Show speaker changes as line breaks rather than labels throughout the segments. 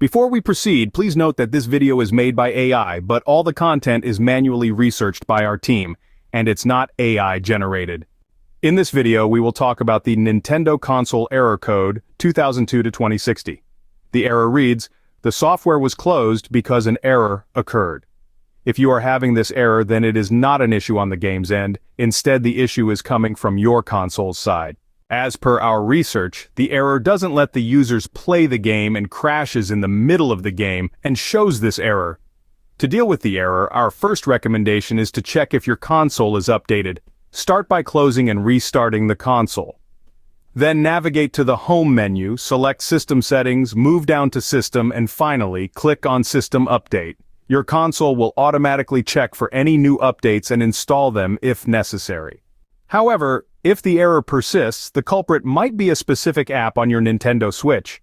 Before we proceed, please note that this video is made by AI, but all the content is manually researched by our team, and it's not AI generated. In this video, we will talk about the Nintendo Console Error Code 2002-2060. The error reads, "The software was closed because an error occurred." If you are having this error, then it is not an issue on the game's end. Instead, the issue is coming from your console's side. As per our research, the error doesn't let the users play the game and crashes in the middle of the game and shows this error. To deal with the error, our first recommendation is to check if your console is updated. Start by closing and restarting the console. Then navigate to the Home menu, select System Settings, move down to System, and finally, click on System Update. Your console will automatically check for any new updates and install them if necessary. However, if the error persists, the culprit might be a specific app on your Nintendo Switch.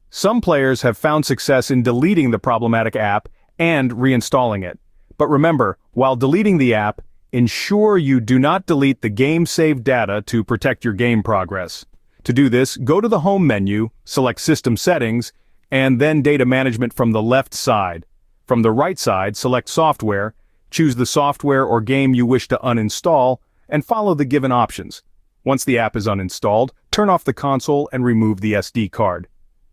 Some players have found success in deleting the problematic app and reinstalling it. But remember, while deleting the app, ensure you do not delete the game saved data to protect your game progress. To do this, go to the Home menu, select System Settings, and then Data Management from the left side. From the right side, select Software, choose the software or game you wish to uninstall, and follow the given options. Once the app is uninstalled, turn off the console and remove the SD card.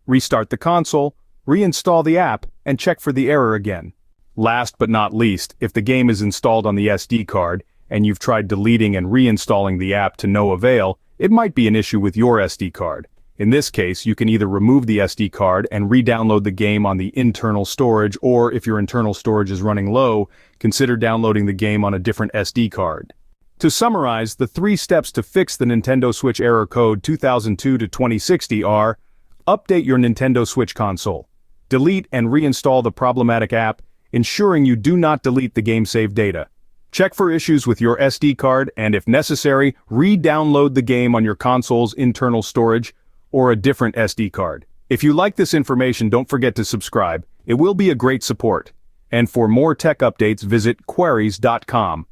Restart the console, reinstall the app, and check for the error again. Last but not least, if the game is installed on the SD card, and you've tried deleting and reinstalling the app to no avail, it might be an issue with your SD card. In this case, you can either remove the SD card and re-download the game on the internal storage, or if your internal storage is running low, consider downloading the game on a different SD card. To summarize, the 3 steps to fix the Nintendo Switch Error Code 2002-2060 are: update your Nintendo Switch console, delete and reinstall the problematic app, ensuring you do not delete the game save data. Check for issues with your SD card, and if necessary, re-download the game on your console's internal storage or a different SD card. If you like this information, don't forget to subscribe. It will be a great support. And for more tech updates, visit queries.com.